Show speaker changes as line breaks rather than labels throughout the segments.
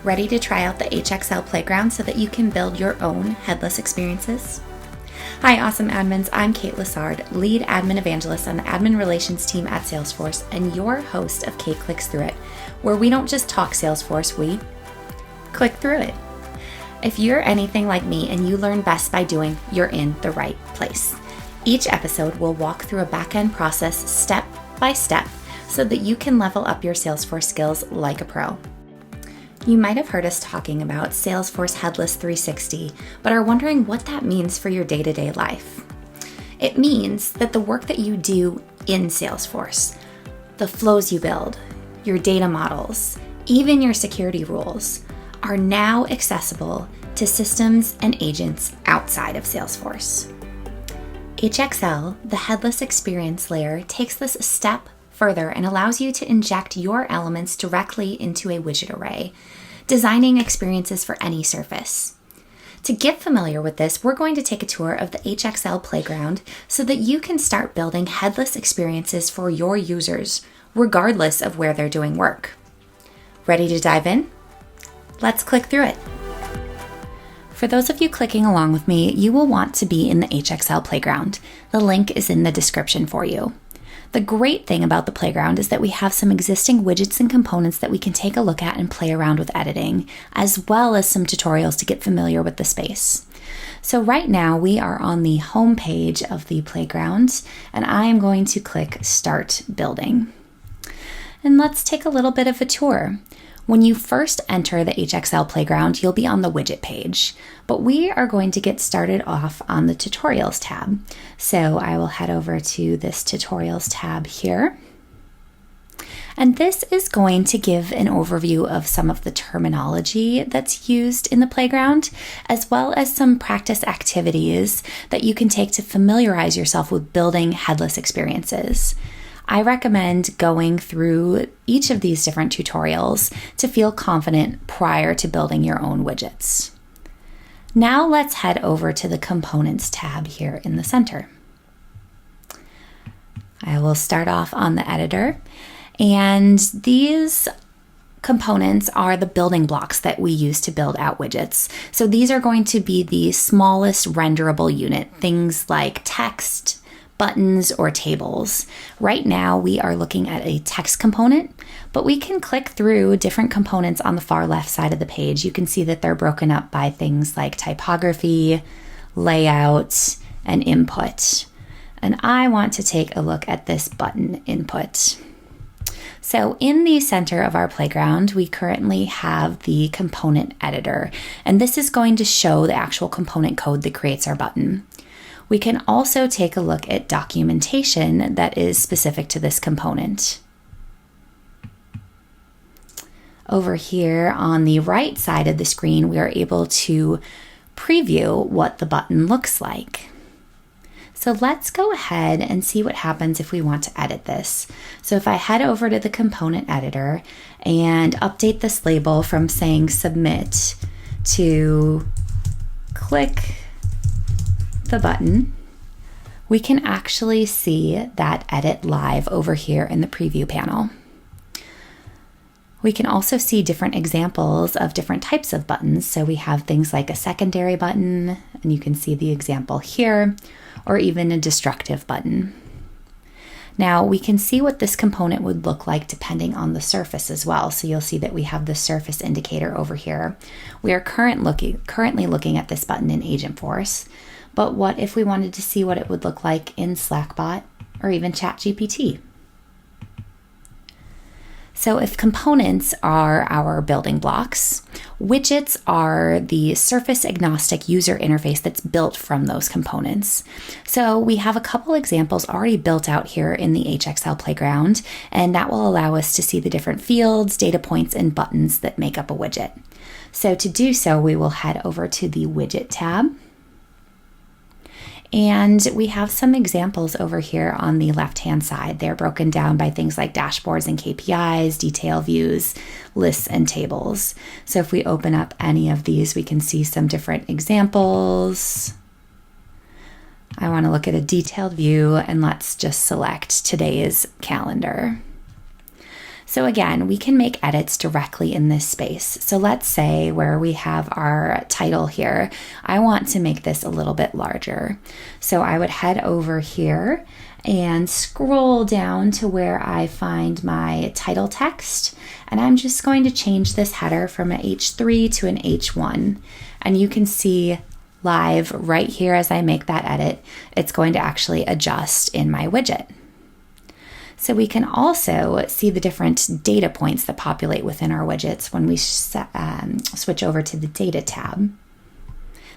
Ready to try out the HXL Playground so that you can build your own headless experiences? Hi, awesome admins. I'm Kate Lessard, lead admin evangelist on the admin relations team at Salesforce, and your host of Kate Clicks Through It, where we don't just talk Salesforce, we click through it. If you're anything like me and you learn best by doing, you're in the right place. Each episode will walk through a back-end process step by step so that you can level up your Salesforce skills like a pro. You might have heard us talking about Salesforce Headless 360, but are wondering what that means for your day-to-day life. It means that the work that you do in Salesforce, the flows you build, your data models, even your security rules, are now accessible to systems and agents outside of Salesforce. HXL, the headless experience layer, takes this a step further and allows you to inject your elements directly into a widget array, designing experiences for any surface. To get familiar with this, we're going to take a tour of the HXL Playground so that you can start building headless experiences for your users, regardless of where they're doing work. Ready to dive in? Let's click through it. For those of you clicking along with me, you will want to be in the HXL Playground. The link is in the description for you. The great thing about the Playground is that we have some existing widgets and components that we can take a look at and play around with editing, as well as some tutorials to get familiar with the space. So right now we are on the home page of the Playground, and I am going to click Start Building. And let's take a little bit of a tour. When you first enter the HXL Playground, you'll be on the widget page, but we are going to get started off on the tutorials tab. So I will head over to this tutorials tab here. And this is going to give an overview of some of the terminology that's used in the Playground, as well as some practice activities that you can take to familiarize yourself with building headless experiences. I recommend going through each of these different tutorials to feel confident prior to building your own widgets. Now let's head over to the Components tab here in the center. I will start off on the editor, and these components are the building blocks that we use to build out widgets. So these are going to be the smallest renderable unit, things like text, buttons, or tables. Right now we are looking at a text component, but we can click through different components on the far left side of the page. You can see that they're broken up by things like typography, layout, and input. And I want to take a look at this button input. So in the center of our Playground, we currently have the component editor, and this is going to show the actual component code that creates our button. We can also take a look at documentation that is specific to this component. Over here on the right side of the screen, we are able to preview what the button looks like. So let's go ahead and see what happens if we want to edit this. So if I head over to the component editor and update this label from saying submit to click the button, we can actually see that edit live over here in the preview panel. We can also see different examples of different types of buttons. So we have things like a secondary button, and you can see the example here, or even a destructive button. Now we can see what this component would look like depending on the surface as well. So you'll see that we have the surface indicator over here. We are currently looking at this button in Agentforce. But what if we wanted to see what it would look like in Slackbot or even ChatGPT? So if components are our building blocks, widgets are the surface agnostic user interface that's built from those components. So we have a couple examples already built out here in the HXL Playground, and that will allow us to see the different fields, data points, and buttons that make up a widget. So to do so, we will head over to the Widget tab. And we have some examples over here on the left-hand side. They're broken down by things like dashboards and KPIs, detail views, lists, and tables. So if we open up any of these, we can see some different examples. I want to look at a detailed view, and let's just select today's calendar. So again, we can make edits directly in this space. So let's say where we have our title here, I want to make this a little bit larger. So I would head over here and scroll down to where I find my title text. And I'm just going to change this header from an H3 to an H1. And you can see live right here as I make that edit, it's going to actually adjust in my widget. So we can also see the different data points that populate within our widgets when we switch over to the data tab.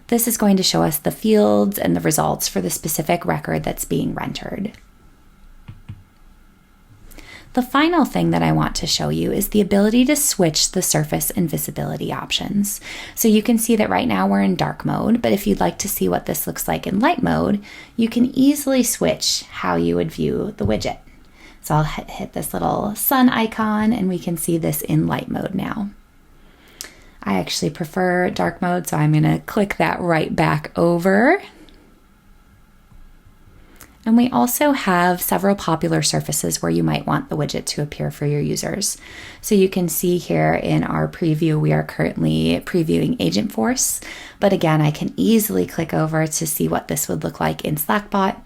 This is going to show us the fields and the results for the specific record that's being rendered. The final thing that I want to show you is the ability to switch the surface and visibility options. So you can see that right now we're in dark mode, but if you'd like to see what this looks like in light mode, you can easily switch how you would view the widget. So I'll hit this little sun icon and we can see this in light mode now. I actually prefer dark mode, so I'm going to click that right back over. And we also have several popular surfaces where you might want the widget to appear for your users. So you can see here in our preview, we are currently previewing Agentforce. But again, I can easily click over to see what this would look like in Slackbot,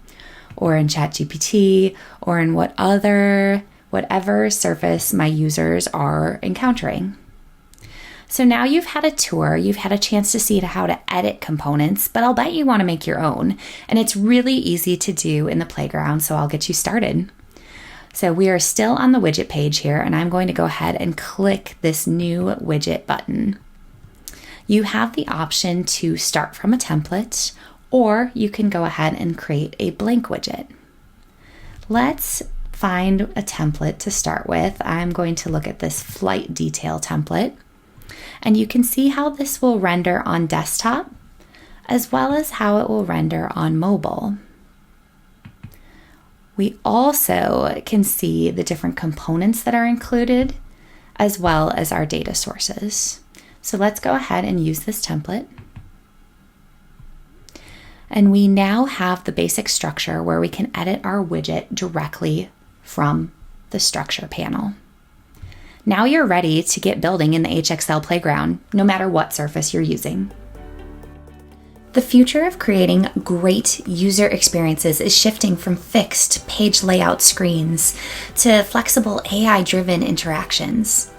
or in ChatGPT, or in whatever surface my users are encountering. So now you've had a tour, you've had a chance to see how to edit components, but I'll bet you want to make your own. And it's really easy to do in the playground, so I'll get you started. So we are still on the widget page here, and I'm going to go ahead and click this new widget button. You have the option to start from a template, or you can go ahead and create a blank widget. Let's find a template to start with. I'm going to look at this flight detail template, and you can see how this will render on desktop, as well as how it will render on mobile. We also can see the different components that are included, as well as our data sources. So let's go ahead and use this template. And we now have the basic structure where we can edit our widget directly from the structure panel. Now you're ready to get building in the HXL Playground, no matter what surface you're using. The future of creating great user experiences is shifting from fixed page layout screens to flexible AI-driven interactions.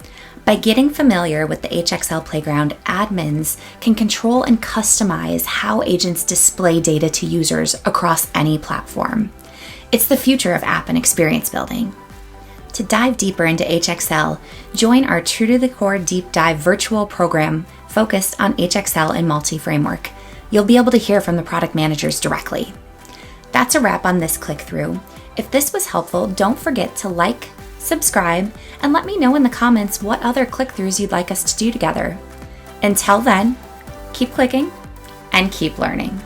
By getting familiar with the HXL Playground, admins can control and customize how agents display data to users across any platform. It's the future of app and experience building. To dive deeper into HXL, join our True to the Core Deep Dive virtual program focused on HXL and multi-framework. You'll be able to hear from the product managers directly. That's a wrap on this click-through. If this was helpful, don't forget to like, subscribe, and let me know in the comments what other click-throughs you'd like us to do together. Until then, keep clicking and keep learning.